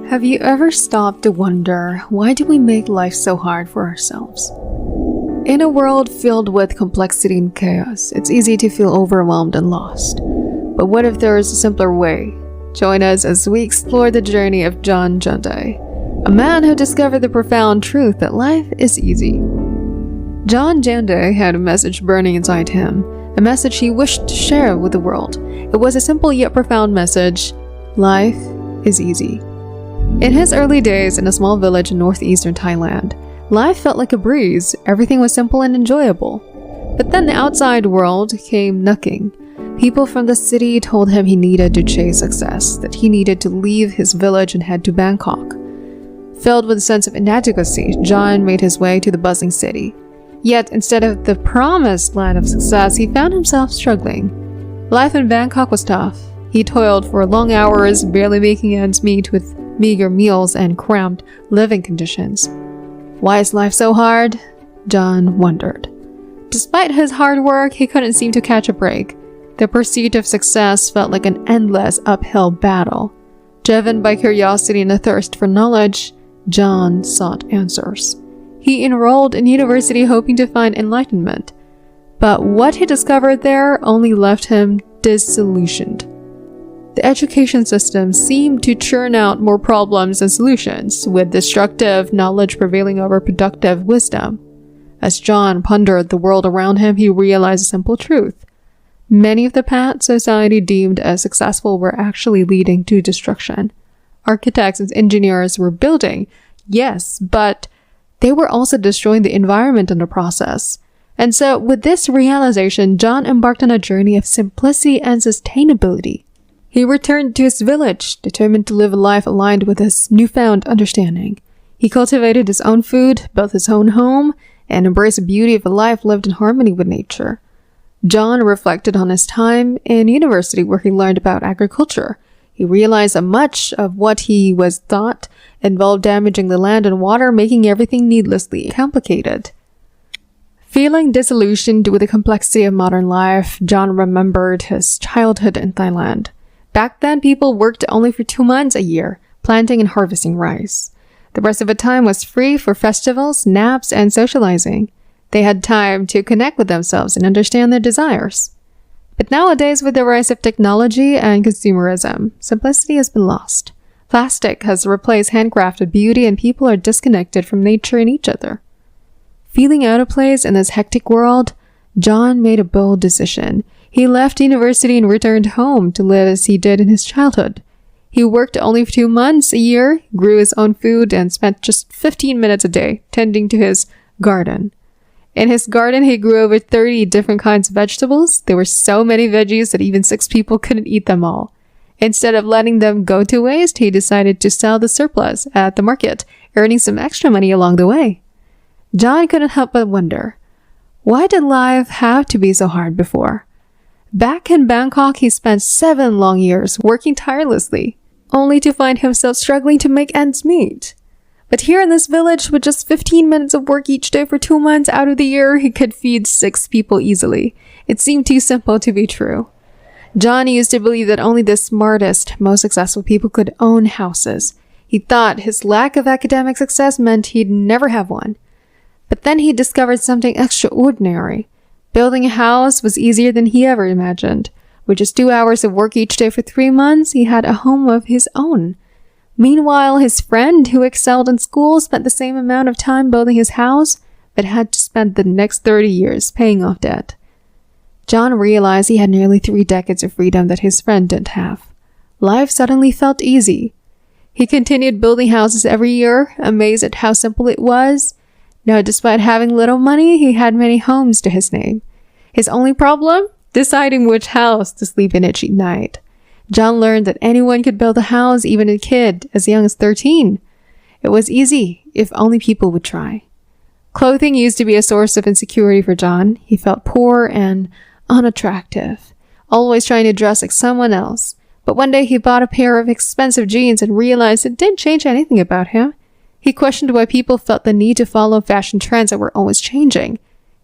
Have you ever stopped to wonder, why do we make life so hard for ourselves? In a world filled with complexity and chaos, it's easy to feel overwhelmed and lost. But what if there is a simpler way? Join us as we explore the journey of John Jandai, a man who discovered the profound truth that life is easy. John Jandai had a message burning inside him, a message he wished to share with the world. It was a simple yet profound message: life is easy. In his early days in a small village in northeastern Thailand, life felt like a breeze. Everything was simple and enjoyable. But then the outside world came knocking. People from the city told him he needed to chase success, that he needed to leave his village and head to Bangkok. Filled with a sense of inadequacy, John made his way to the bustling city. Yet, instead of the promised land of success, he found himself struggling. Life in Bangkok was tough. He toiled for long hours, barely making ends meet with meager meals and cramped living conditions. Why is life so hard? John wondered. Despite his hard work, he couldn't seem to catch a break. The pursuit of success felt like an endless uphill battle. Driven by curiosity and a thirst for knowledge, John sought answers. He enrolled in university hoping to find enlightenment. But what he discovered there only left him disillusioned. The education system seemed to churn out more problems than solutions, with destructive knowledge prevailing over productive wisdom. As John pondered the world around him, he realized a simple truth. Many of the paths society deemed as successful were actually leading to destruction. Architects and engineers were building, yes, but they were also destroying the environment in the process. And so, with this realization, John embarked on a journey of simplicity and sustainability. He returned to his village, determined to live a life aligned with his newfound understanding. He cultivated his own food, built his own home, and embraced the beauty of a life lived in harmony with nature. John reflected on his time in university where he learned about agriculture. He realized that much of what he was taught involved damaging the land and water, making everything needlessly complicated. Feeling disillusioned with the complexity of modern life, John remembered his childhood in Thailand. Back then, people worked only for 2 months a year, planting and harvesting rice. The rest of the time was free for festivals, naps, and socializing. They had time to connect with themselves and understand their desires. But nowadays, with the rise of technology and consumerism, simplicity has been lost. Plastic has replaced handcrafted beauty, and people are disconnected from nature and each other. Feeling out of place in this hectic world, John made a bold decision. He left university and returned home to live as he did in his childhood. He worked only for 2 months a year, grew his own food, and spent just 15 minutes a day tending to his garden. In his garden, he grew over 30 different kinds of vegetables. There were so many veggies that even 6 people couldn't eat them all. Instead of letting them go to waste, he decided to sell the surplus at the market, earning some extra money along the way. John couldn't help but wonder, why did life have to be so hard before? Back in Bangkok, he spent 7 long years working tirelessly, only to find himself struggling to make ends meet. But here in this village, with just 15 minutes of work each day for 2 months out of the year, he could feed 6 people easily. It seemed too simple to be true. John used to believe that only the smartest, most successful people could own houses. He thought his lack of academic success meant he'd never have one. But then he discovered something extraordinary. Building a house was easier than he ever imagined. With just 2 hours of work each day for 3 months, he had a home of his own. Meanwhile, his friend, who excelled in school, spent the same amount of time building his house, but had to spend the next 30 years paying off debt. John realized he had nearly 3 decades of freedom that his friend didn't have. Life suddenly felt easy. He continued building houses every year, amazed at how simple it was. Now, despite having little money, he had many homes to his name. His only problem? Deciding which house to sleep in each night. John learned that anyone could build a house, even a kid as young as 13. It was easy, if only people would try. Clothing used to be a source of insecurity for John. He felt poor and unattractive, always trying to dress like someone else. But one day he bought a pair of expensive jeans and realized it didn't change anything about him. He questioned why people felt the need to follow fashion trends that were always changing.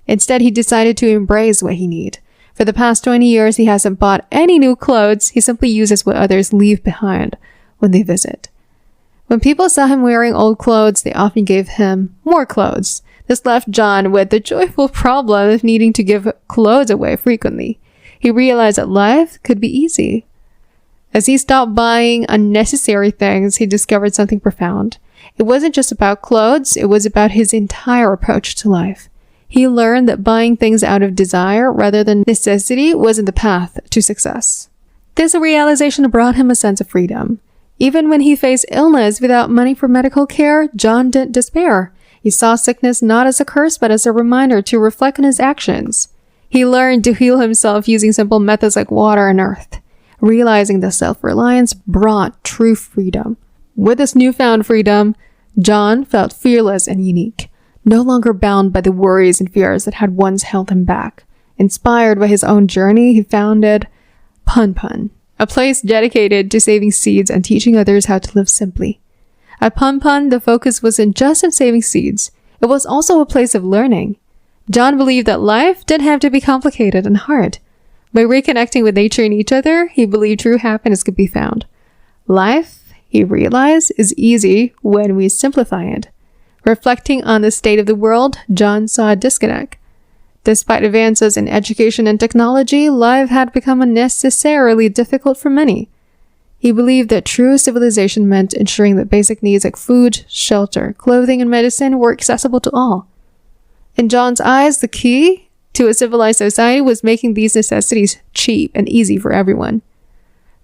Instead, he decided to embrace what he needed. For the past 20 years, he hasn't bought any new clothes. He simply uses what others leave behind when they visit. When people saw him wearing old clothes, they often gave him more clothes. This left John with the joyful problem of needing to give clothes away frequently. He realized that life could be easy. As he stopped buying unnecessary things, he discovered something profound. It wasn't just about clothes, it was about his entire approach to life. He learned that buying things out of desire rather than necessity wasn't the path to success. This realization brought him a sense of freedom. Even when he faced illness without money for medical care, John didn't despair. He saw sickness not as a curse, but as a reminder to reflect on his actions. He learned to heal himself using simple methods like water and earth, realizing that self-reliance brought true freedom. With this newfound freedom, John felt fearless and unique, no longer bound by the worries and fears that had once held him back. Inspired by his own journey, he founded Pun Pun, a place dedicated to saving seeds and teaching others how to live simply. At Pun Pun, the focus wasn't just on saving seeds, it was also a place of learning. John believed that life didn't have to be complicated and hard. By reconnecting with nature and each other, he believed true happiness could be found. Life, he realized, is easy when we simplify it. Reflecting on the state of the world, John saw a disconnect. Despite advances in education and technology, life had become unnecessarily difficult for many. He believed that true civilization meant ensuring that basic needs like food, shelter, clothing, and medicine were accessible to all. In John's eyes, the key to a civilized society was making these necessities cheap and easy for everyone.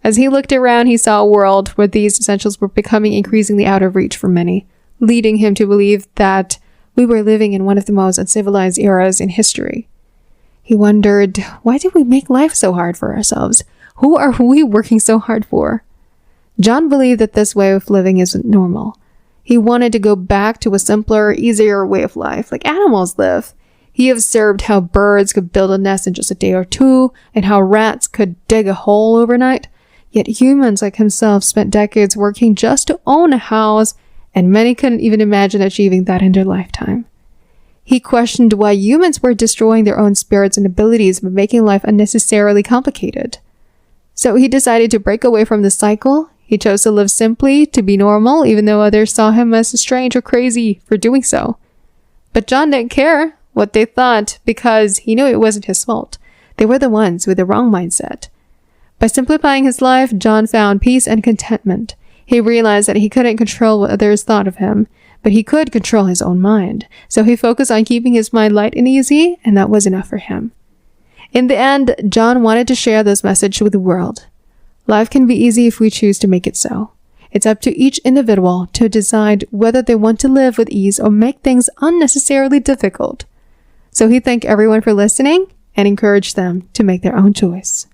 As he looked around, he saw a world where these essentials were becoming increasingly out of reach for many, leading him to believe that we were living in one of the most uncivilized eras in history. He wondered, why do we make life so hard for ourselves? Who are we working so hard for? John believed that this way of living isn't normal. He wanted to go back to a simpler, easier way of life, like animals live. He observed how birds could build a nest in just a day or two, and how rats could dig a hole overnight. Yet humans like himself spent decades working just to own a house, and many couldn't even imagine achieving that in their lifetime. He questioned why humans were destroying their own spirits and abilities by making life unnecessarily complicated. So he decided to break away from the cycle. He chose to live simply, to be normal, even though others saw him as strange or crazy for doing so. But John didn't care what they thought because he knew it wasn't his fault. They were the ones with the wrong mindset. By simplifying his life, John found peace and contentment. He realized that he couldn't control what others thought of him, but he could control his own mind. So he focused on keeping his mind light and easy, and that was enough for him. In the end, John wanted to share this message with the world. Life can be easy if we choose to make it so. It's up to each individual to decide whether they want to live with ease or make things unnecessarily difficult. So he thanked everyone for listening and encouraged them to make their own choice.